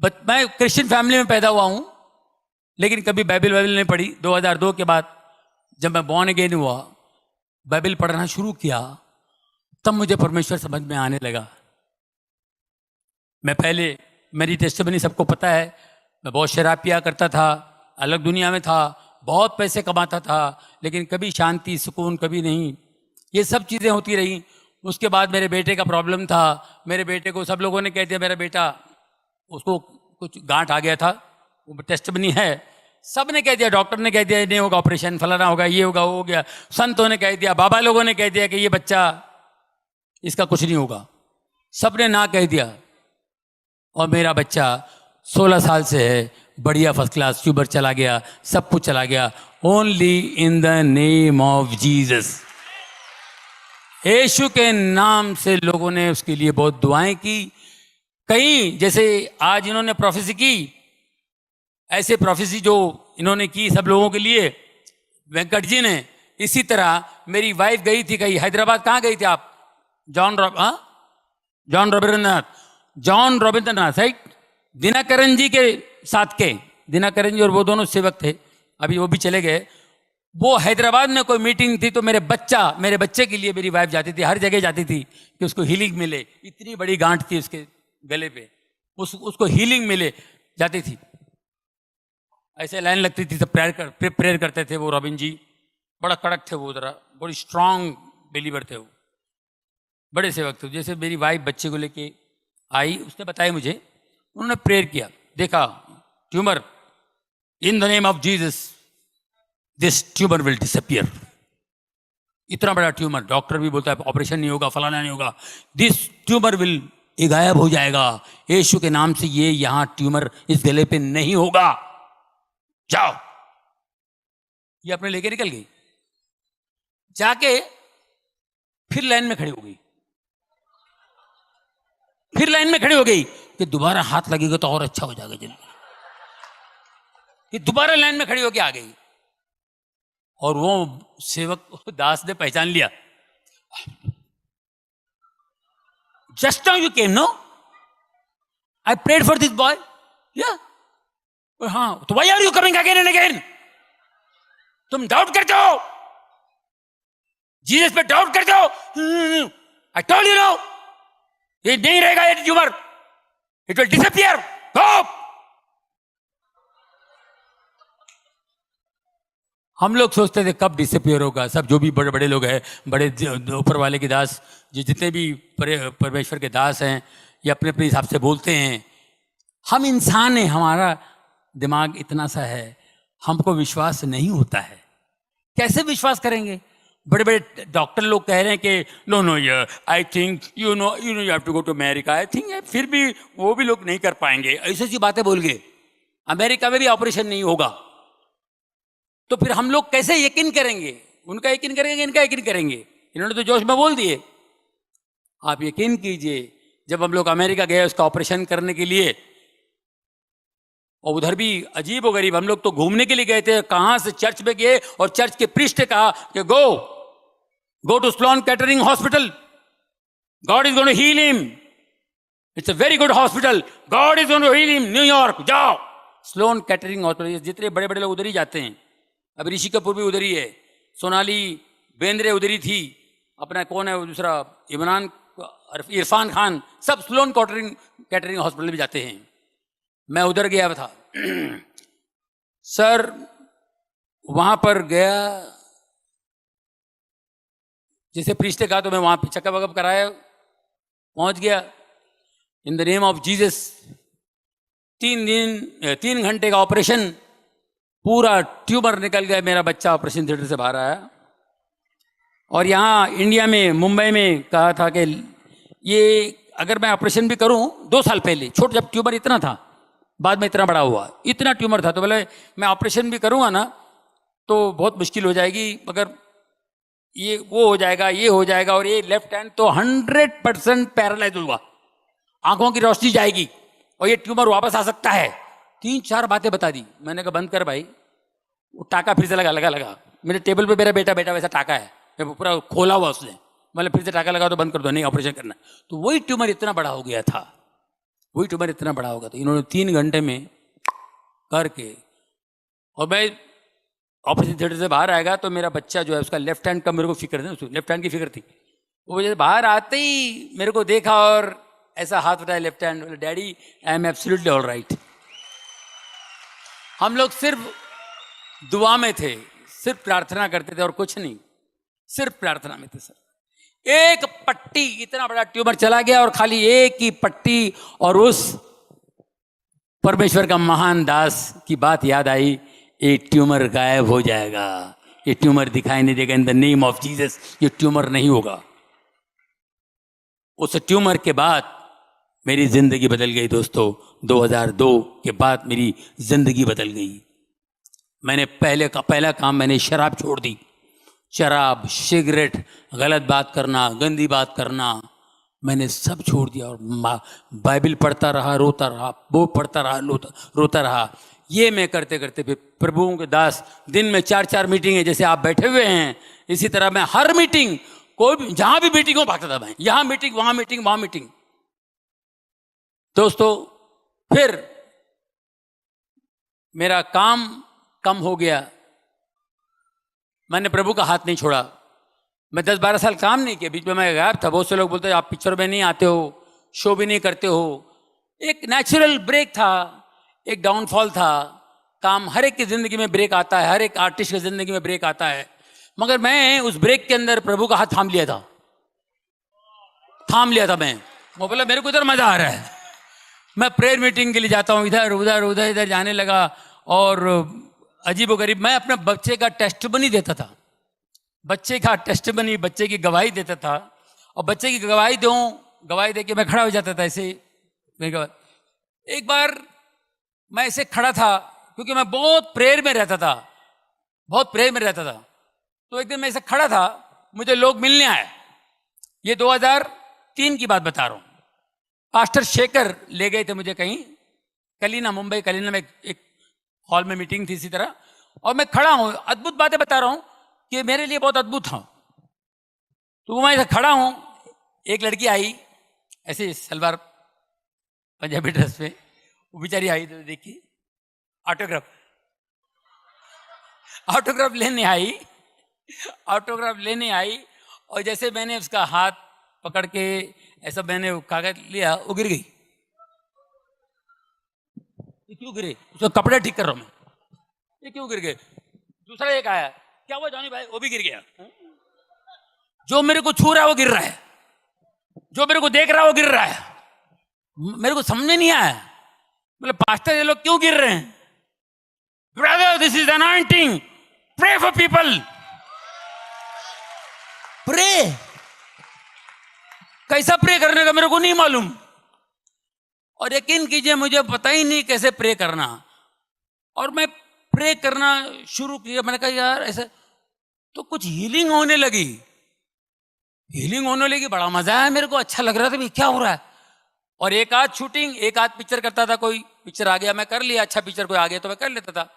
मैं Christian family में पैदा हुआ हूं, लेकिन कभी बाइबल नहीं पढ़ी। 2002 के बाद जब मैं बॉर्न अगेन हुआ, बाइबल पढ़ना शुरू किया, तब मुझे परमेश्वर समझ में आने लगा। मैं पहले, मेरी टेस्टिमनी सबको पता है, मैं बहुत शराब पिया करता था, अलग दुनिया में था, बहुत पैसे कमाता था, लेकिन कभी शांति सुकून कभी नहीं। ये सब चीज़ें होती रही। उसके बाद मेरे बेटे का प्रॉब्लम था। मेरे बेटे को सब लोगों ने कह दिया मेरा बेटा, उसको कुछ गांठ आ गया था, वो टेस्टिमनी है, सब ने कह दिया, डॉक्टर ने कह दिया ये नहीं होगा, ऑपरेशन फलाना होगा, ये होगा, वो हो गया, संतों ने कह दिया, बाबा लोगों ने कह दिया कि ये बच्चा, इसका कुछ नहीं होगा, सब ने ना कह दिया। और मेरा बच्चा 16 साल से है, बढ़िया फर्स्ट क्लास, ट्यूबर चला गया, सब कुछ चला गया, only in the name of Jesus. यीशु के नाम से लोगों ने उसके लिए बहुत दुआएं की। कई जैसे आज इन्होंने प्रोफेसी की, ऐसे प्रोफेसी जो इन्होंने की सब लोगों के लिए, वेंकट जी ने, इसी तरह मेरी वाइफ गई थी कहीं हैदराबाद। कहाँ गई थी आप? जॉन रविंद्रनाथ राइट, दिनाकरन जी के साथ के, दिनाकरन जी और वो दोनों सेवक थे, अभी वो भी चले गए। वो हैदराबाद में कोई मीटिंग थी, तो मेरे बच्चे के लिए मेरी वाइफ जाती थी, हर जगह जाती थी कि उसको हीलिंग मिले। इतनी बड़ी गांठ थी उसके गले पे, उसको हीलिंग मिले, जाती थी, ऐसे लाइन लगती थी, सब प्रेयर करते थे। वो रॉबिन जी बड़ा कड़क थे, वो जरा बड़ी स्ट्रांग बिलीवर थे, वो बड़े सेवक थे। जैसे मेरी वाइफ बच्चे को लेके आई, उसने बताया मुझे, उन्होंने प्रेयर किया, देखा tumour, in the name of Jesus this tumour will disappear. इतना बड़ा ट्यूमर, डॉक्टर भी बोलता है ऑपरेशन नहीं होगा, फलाना नहीं होगा, दिस ट्यूमर विल, ये गायब हो जाएगा, यीशु के नाम से ये यहां ट्यूमर इस गले पे नहीं होगा, जाओ। ये अपने लेके निकल गई, जाके फिर लाइन में खड़ी हो गई, फिर लाइन में खड़ी हो गई कि दोबारा हाथ लगेगा तो और अच्छा हो जाएगा जल्दी। कि दोबारा लाइन में खड़ी होकर आ गई, और वो सेवक दास ने पहचान लिया, just now you came, no I prayed for this boy, या हाँ, तो why are you coming again and again? तुम डाउट करते हो, जीसस पे डाउट करते हो। आई टोल्ड यू नो, ये नहीं रहेगा, ये ट्यूमर, इट विल डिसअपियर, गो। हम लोग सोचते थे कब डिसअपियर होगा, सब जो भी बड़े बड़े लोग हैं, बड़े ऊपर वाले के दास, जितने भी परमेश्वर के दास हैं, ये अपने अपने हिसाब से बोलते हैं। हम इंसान हैं, हमारा दिमाग इतना सा है, हमको विश्वास नहीं होता है। कैसे विश्वास करेंगे? बड़े बड़े डॉक्टर लोग कह रहे हैं कि नो नो यार, I think you know you have to go to America, I think, फिर भी वो भी लोग नहीं कर पाएंगे, ऐसी ऐसी बातें बोल गए। अमेरिका में भी ऑपरेशन नहीं होगा, तो फिर हम लोग कैसे यकीन करेंगे? उनका यकीन करेंगे, इनका यकीन करेंगे? इन्होंने तो जोश में बोल दिए। आप यकीन कीजिए, जब हम लोग अमेरिका गए उसका ऑपरेशन करने के लिए, और उधर भी अजीब व गरीब, हम लोग तो घूमने के लिए गए थे, कहां से चर्च में गए, और चर्च के प्रीस्ट ने कहा कि go to Sloan Kettering hospital, God is going to heal him, it's a very good hospital, God is going to heal him, New York जाओ। स्लोन कैटरिंग हॉस्पिटल, जितने बड़े बड़े लोग उधर ही जाते हैं। अब ऋषि कपूर भी उधर ही है, सोनाली बेंद्रे उधर ही थी, अपना कौन है वो दूसरा, इरफान खान, सब स्लोन कैटरिंग हॉस्पिटल में जाते हैं। मैं उधर गया था सर, वहां पर गया, जैसे प्रीस्ट ने कहा तो मैं वहां पे चेकअप वकअप कराया, पहुंच गया। इन द नेम ऑफ जीसस, 3 घंटे का ऑपरेशन, पूरा ट्यूमर निकल गया, मेरा बच्चा ऑपरेशन थिएटर से बाहर आया। और यहाँ इंडिया में, मुंबई में कहा था कि ये अगर मैं ऑपरेशन भी करूं, 2 साल पहले, छोटा जब ट्यूमर इतना था, बाद में इतना बड़ा हुआ, इतना ट्यूमर था, तो बोले मैं ऑपरेशन भी करूंगा ना तो बहुत मुश्किल हो जाएगी, मगर ये वो हो जाएगा, ये हो जाएगा, और ये लेफ्ट हैंड तो 100% पैरालाइज होगा, आंखों की रोशनी जाएगी, और ये ट्यूमर वापस आ सकता है। 3-4 बातें बता दी। मैंने कहा बंद कर भाई। वो टाका फिर से लगा मेरे टेबल पे, मेरा बेटा वैसा टाका है, पूरा खोला हुआ उसने, मतलब फिर से टाका लगा तो बंद कर दो, नहीं ऑपरेशन करना। तो वही ट्यूमर इतना बड़ा हो गया था। वही ट्यूमर इतना बड़ा होगा। तो इन्होंने 3 घंटे में करके, और मैं ऑपरेशन थिएटर से बाहर आएगा तो मेरा बच्चा जो है उसका लेफ्ट हैंड का मेरे को फिक्र थी, लेफ्ट हैंड की फिक्र थी। वो जैसे बाहर आते ही मेरे को देखा और ऐसा हाथ उठाया लेफ्ट हैंड, बोले daddy I am absolutely all right. हम लोग सिर्फ दुआ में थे, सिर्फ प्रार्थना करते थे और कुछ नहीं, सिर्फ प्रार्थना में थे सर। एक पट्टी, इतना बड़ा ट्यूमर चला गया और खाली एक ही पट्टी, और उस परमेश्वर का महान दास की बात याद आई, ये ट्यूमर गायब हो जाएगा, ये ट्यूमर दिखाई नहीं देगा, इन द नेम ऑफ जीसस ये ट्यूमर नहीं होगा। उस ट्यूमर के बाद मेरी जिंदगी बदल गई दोस्तों। 2002 के बाद मेरी जिंदगी बदल गई। मैंने पहला काम मैंने शराब छोड़ दी। शराब, सिगरेट, गलत बात करना, गंदी बात करना, मैंने सब छोड़ दिया और बाइबल पढ़ता रहा, रोता रहा, वो पढ़ता रहा, रोता रहा। ये मैं करते करते फिर प्रभुओं के दास दिन में 4-4 मीटिंग है, जैसे आप बैठे हुए हैं इसी तरह मैं हर मीटिंग, कोई भी जहां भी मीटिंग हो भागता था मैं, यहां मीटिंग, वहां मीटिंग, वहां मीटिंग। दोस्तों फिर मेरा काम कम हो गया, मैंने प्रभु का हाथ नहीं छोड़ा। मैं 10-12 साल काम नहीं किया, बीच में मैं गायब था। बहुत से लोग बोलते आप पिक्चर में नहीं आते हो, शो भी नहीं करते हो। एक नेचुरल ब्रेक था, एक डाउनफॉल था। काम हर एक की जिंदगी में ब्रेक आता है, हर एक आर्टिस्ट की जिंदगी में ब्रेक आता है। मगर मैं उस ब्रेक के अंदर प्रभु का हाथ थाम लिया था, मैं। वो बोला मेरे को इधर मजा आ रहा है, मैं प्रेयर मीटिंग के लिए जाता हूँ, इधर उधर उधर इधर जाने लगा। और अजीबोगरीब मैं अपने बच्चे का टेस्टिमनी देता था, बच्चे की गवाही देता था। और बच्चे की गवाही दे के मैं खड़ा हो जाता था ऐसे। एक बार मैं ऐसे खड़ा था क्योंकि मैं बहुत प्रेयर में रहता था। तो एक दिन मैं ऐसे खड़ा था, मुझे लोग मिलने आए। ये 2003 की बात बता रहा हूँ। पास्टर शेखर ले गए थे मुझे कहीं मुंबई कलीना में, एक हॉल में मीटिंग थी इसी तरह। और मैं खड़ा हूँ, अद्भुत बातें बता रहा हूँ कि मेरे लिए बहुत अद्भुत था। तो मैं ऐसे खड़ा हूँ, एक लड़की आई ऐसे सलवार पंजाबी ड्रेस पे, वो बेचारी आई तो देखिए ऑटोग्राफ लेने आई। और जैसे मैंने उसका हाथ पकड़ के ऐसा मैंने कागज लिया, वो गिर गई। ये क्यों गिरे? उसका कपड़े ठीक कर रहा हूं मैं, ये क्यों गिर गए? दूसरा एक आया, क्या हुआ जॉनी भाई? वो भी गिर गया। जो मेरे को छू रहा है वो गिर रहा है, जो मेरे को देख रहा है वो गिर रहा है। मेरे को समझ में नहीं आया, बोले पास्टर ये लोग क्यों गिर रहे हैं? Brother this is anointing, pray for people. Pray कैसा प्रे करने का मेरे को नहीं मालूम। और यकीन कीजिए मुझे पता ही नहीं कैसे प्रे करना। और मैं प्रे करना शुरू किया, मैंने कहा यार ऐसे तो कुछ हीलिंग होने लगी, बड़ा मजा आया मेरे को, अच्छा लग रहा था भाई क्या हो रहा है। और एक आध शूटिंग, एक आध पिक्चर करता था, कोई पिक्चर आ गया मैं कर लिया, अच्छा पिक्चर कोई आ गया तो मैं कर लेता था।